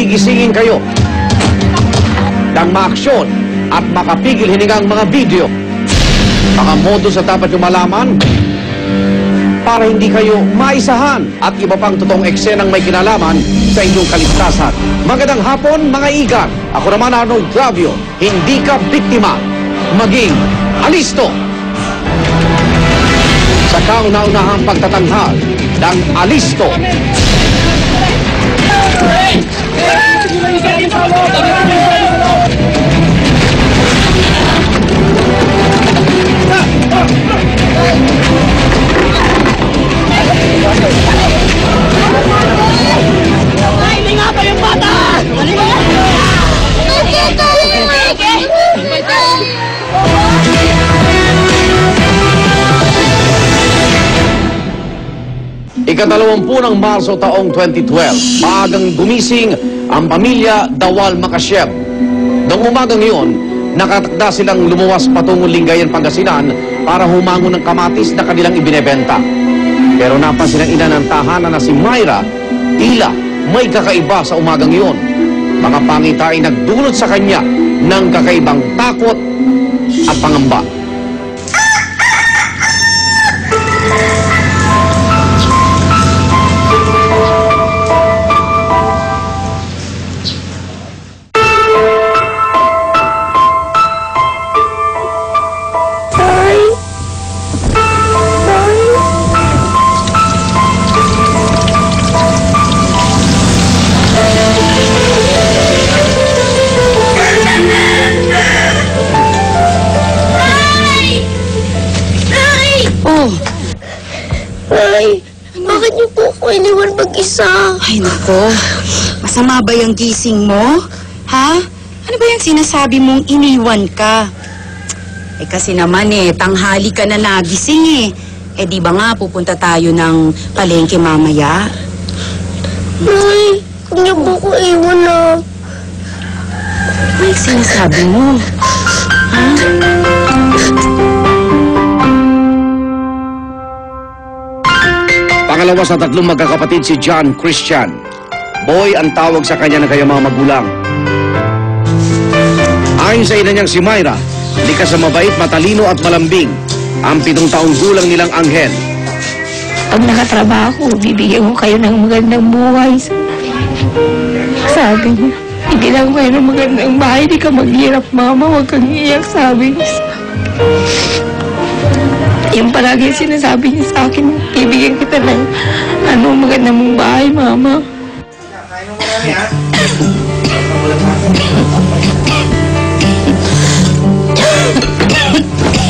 gigisingin kayo ng maaksyon at makapigil hiningang mga video. Mga modus na dapat nyo malaman para hindi kayo maisahan at iba pang totoong eksenang may kinalaman sa inyong kaligtasan. Magandang hapon, mga igan. Ako naman, Arnold Clavio. Hindi ka biktima. Maging alisto. Sa kauna-unahang pagtatanghal ng alisto. Hindi nga pa yung bata! Ika-20 ng Marso taong 2012, maagang gumising ang pamilya Dawal Makasyev. Noong umagang iyon, nakatakda silang lumuwas patungong Lingayen, Pangasinan para humangon ng kamatis na kanilang ibinebenta. Pero napansin ng ina ng tahanan na si Myra, tila may kakaiba sa umagang iyon. Mga pangita ay nagdulot sa kanya ng kakaibang takot at pangamba. Bakit niyo po ako iniwan mag-isa? Ay, nako. Masama ba yung gising mo? Ha? Ano ba yung sinasabi mong iniwan ka? Eh, kasi naman tanghali ka na nagising di ba nga pupunta tayo ng palengke mamaya? Nay, kung niyo po ako iwan na. Ano yung sinasabi mo? Ha? Pangalawa sa tatlong magkakapatid si John Christian. Boy ang tawag sa kanya ng kanyang mga magulang. Ayon sa ina niyang si Myra, likas sa mabait, matalino at malambing. Ang 7 taong gulang nilang Anghel. Pag nakatrabaho, bibigyan ko kayo ng magandang buhay. Sabi niya, hindi lang kayo ng magandang bahay, di ka maghirap, mama, huwag kang iiyak, sabi niya. Yung palagi sinasabi niya sa akin, bibigyan kita ng maganda mong bahay, mama.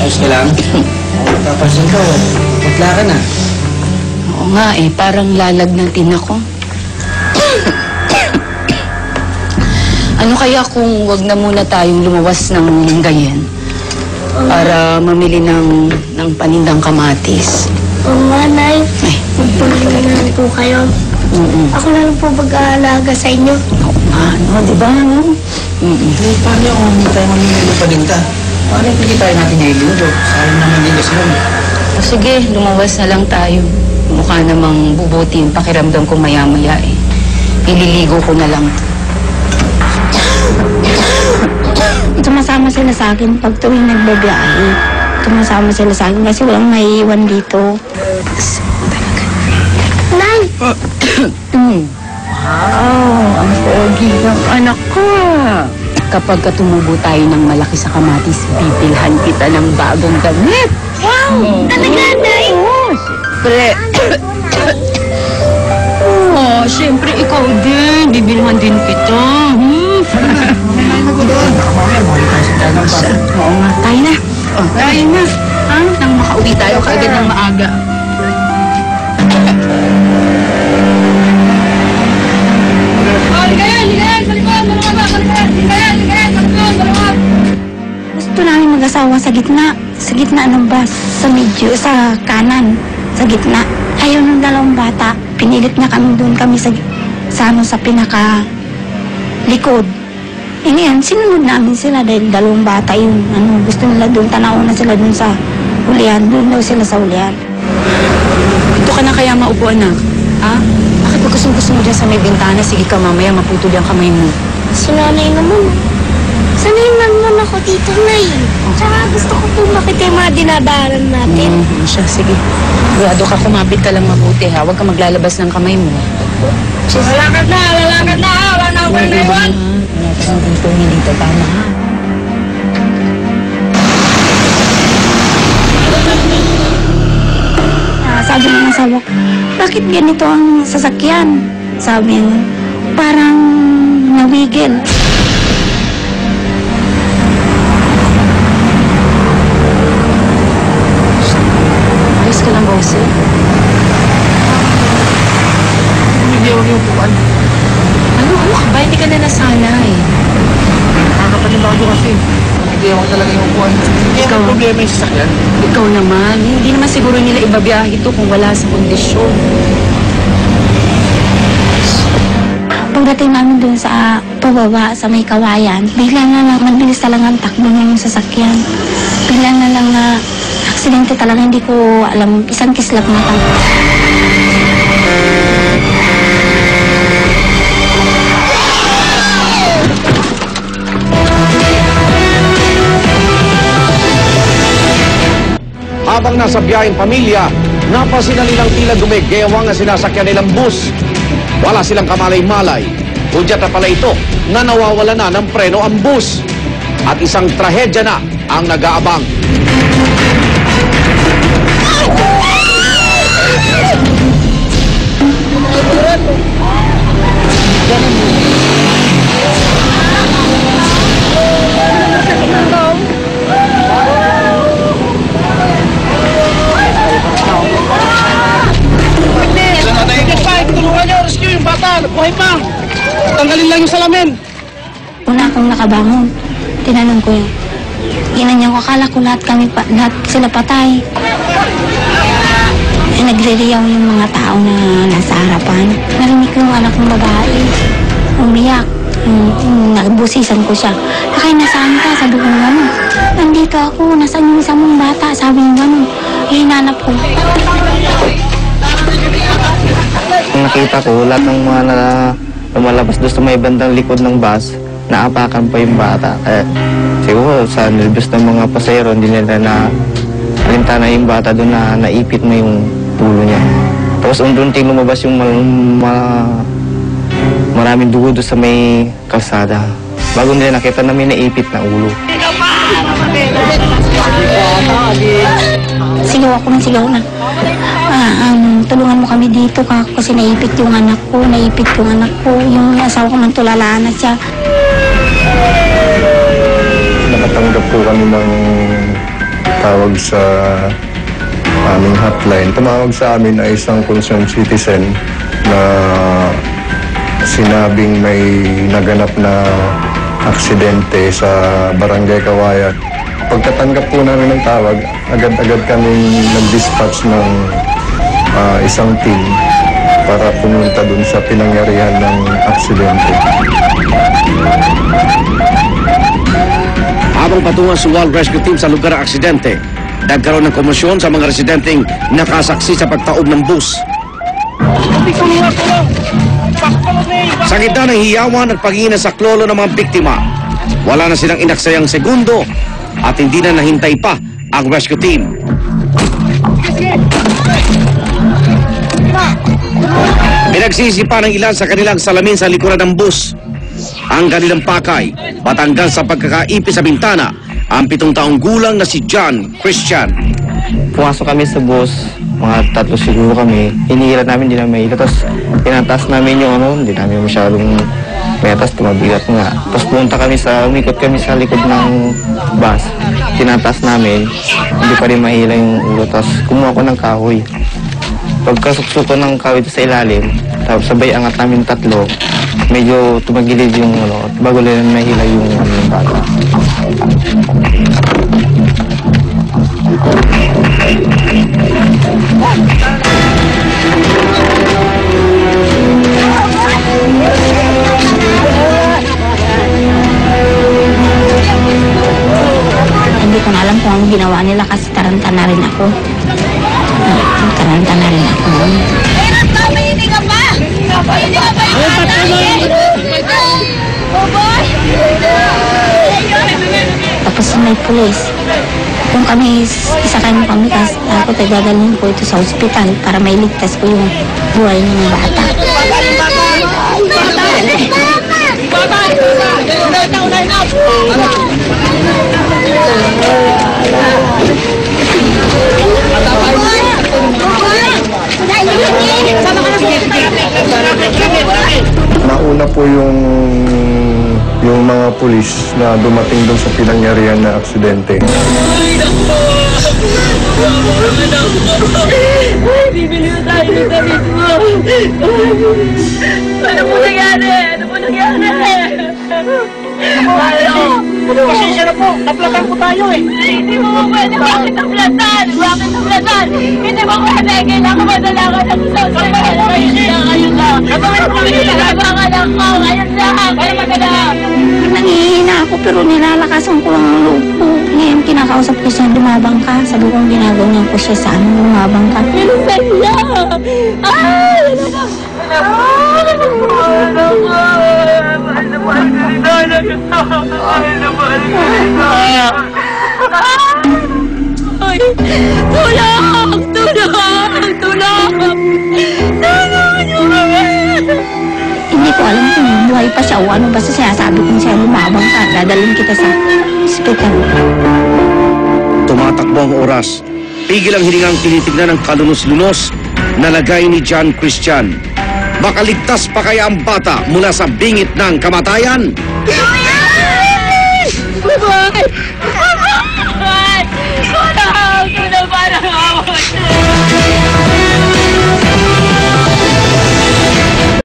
Ayos ka lang? Papasin ka, putla ka na. Oo nga parang lalagnatin ako. Ano kaya kung wag na muna tayong lumawas ng Lingayen? Para mamili ng panindang kamatis. Oo nga, Nay. Magpulong na lang po kayo. Ako na lang po mag-aalaga sa inyo. Oo nga, di ba? Paano kung hindi tayo mamimili pa din ta? Paano hindi tayo natin nailindog? Sayang naman din kasi nun. O sige, lumawas na lang tayo. Mukha namang bubuti yung pakiramdam ko maya-maya Ililigo ko na lang. Tumasama sila sa akin pag tuwing nagbabiyahe. Tumasama sila sa akin kasi walang maiiwan dito. Nay! Wow, ang pogi ng anak ko. Kapag tumubo tayo ng malaki sa kamatis, bibilhan kita ng bagong damit. Wow! Talaga, Nay? Oo, siyempre. Siyempre ikaw din. Bibilhan din kita. Oo nga, tayo na. Tayo na. Nang makauwi tayo kaagad ng maaga. Gusto namin mag-asawa sa gitna. Sa gitna ng bus. Sa medyo, sa kanan. Sa gitna. Ayaw ng dalawang bata. Pinilit niya kami doon kami sa pinaka likod. Ngayon, sinunod namin sila dahil dalawang bata yung gusto nila doon. Tanaw na sila doon sa hulihan. Doon daw sila sa hulihan. Dito ka na kaya maupo, anak? Ha? Bakit huwag ka gusto mo dyan sa may bintana, sige ka mamaya, maputol yung kamay mo. Si nanay naman. Sanay naman ako dito, Nay. Tsaka gusto ko po makita yung mga dinadaanan natin. Siya, sige. Sigurado ka, kumapit ka lang mabuti ha. Huwag ka maglalabas ng kamay mo. Lalakad na! Lalakad na! Wala na ako na iwan! Wala ka ng dito, hindi ka tama ha. Sabi ng asawa ko, bakit ganito ang sasakyan? Sabi niya, parang nawigil. Ayos ka lang, Jose. Hindi ako yung upuan. Ano ka ba? Hindi ka na nasanay. Nakakapanibago kasi. Hindi ako talaga yung upuan. Hindi Ikaw. ako problema yung sasakyan. Ikaw naman, hindi naman siguro nila ibabiyahe ito kung wala sa kondisyon. Pagdating namin dun sa pababa, sa may kawayan, bigla na lang, mabilis talaga ang takbo ng sasakyan. Bigla na lang na aksidente talaga, hindi ko alam, isang kislap na talaga. Habang nasa biyaheng pamilya, napansin na nilang tila gumigewang ang sinasakyan nilang bus. Wala silang kamalay-malay. Hudyat na pala ito na nawawala na ng preno ang bus. At isang trahedya na ang nag-aabang. Tulungan niyo! Rescue yung bata! Buhay pa! Tanggalin lang yung salamin! Una akong nakabangon, tinanong ko yun. Ginanyan ko, akala ko lahat sila patay. Nagre-reyaw yung mga tao na nasa harapan. Narinig ko yung anak ng babae. Umiyak. Nagbusisan ko siya. Akay, nasaan ka? Sabi ko gano'n. Nandito ako. Nasaan yung isa mong bata? Sabi ko gano'n. Hinanap ko. Nakita ko lahat ng mga lumalabas doon sa may bandang likod ng bus, naapakan pa yung bata. Siguro sa nervous ng mga pasahero, hindi nila na alintana yung bata doon na naipit na yung pulo niya. Tapos unti-unting lumabas yung maraming dugo doon sa may kalsada. Bago nila nakita na may naipit na ulo. Sigaw ako ng sigaw na. Tulungan mo kami dito kasi naipit yung anak ko. Yung asawa ko nang tulalaan na siya. Nakatanggap po kami ng tawag sa aming hotline. Tumawag sa amin ay isang concerned citizen na sinabing may naganap na aksidente sa Barangay Kawayat. Pagkatanggap po namin ng tawag, agad-agad kaming nag-dispatch ng isang team para pumunta dun sa pinangyarihan ng aksidente. Habang patungo ang Suwal Rescue Team sa lugar ng aksidente, nagkaroon ng komosyon sa mga residenteng nakasaksi sa pagtaob ng bus. Sa gitna ng hiyawan at pag-iina sa klolo ng mga biktima, wala na silang inaksayang segundo at hindi na nahintay pa ang rescue team. Pinagsisi pa ng ilan sa kanilang salamin sa likuran ng bus. Ang kanilang pakay, patanggal sa pagkakaipi sa bintana, ang 7 taong gulang na si John Christian. Pumasok kami sa bus, mga 3 siguro kami. Hinihilan namin, hindi namin mahila. Tapos pinataas namin yung hindi namin masyadong metas, tumabigat nga. Tapos umikot kami sa likod ng bus. Tinataas namin, hindi pa rin mahila yung ulo. Tapos kumuha ko ng kahoy. Pagkasuksuko ng kahoy sa ilalim, tapos sabay angat namin 3, medyo tumagilid yung bago lang mahila yung bata. Hindi ko na alam kung anong ginawa nila kasi taranta na rin ako. Taranta na rin ako. Hindi ka pa! Tapos may pulis. Kung kami, isakay mo kami, tapos ako dadalhin ko ito sa ospital para mailigtas ko yung buhay ng bata. Nauna po yung mga pulis na dumating doon sa pinangyarihan na aksidente. Bibili na tayo ng damit mo. Ano po nangyari? Ano po nangyari? Pasensya na po, naplatan po tayo eh. Hindi mo po pwede. Bakit naplatan? Bakit naplatan? Hindi mo pwede. Kailangan madalakan ako sa ospital. Ayun lang. Kailangan ako. Ayun lang. Kaya madala. Nangihina ako pero nilalakasan ko lang ang loob ko. Ngayon kinakausap ko siya, lumabang ka. Sabi ko ginaganyan ko siya sa lumabang ka. Minsan lang. Ay! Ay, tulong! Tulong! Tulong! Tulungan niyo kami! Hindi ko alam kung buhay pa siya o ano. Basta sinasabi kong siya, lumabang ka. Dadalhin kita sa hospital. Tumatakbo ang oras. Pigil ang hiningang tinitignan ng kalunos-lunos na lagay ni John Christian. Makaligtas pa kaya ang bata mula sa bingit ng kamatayan? Bye-bye!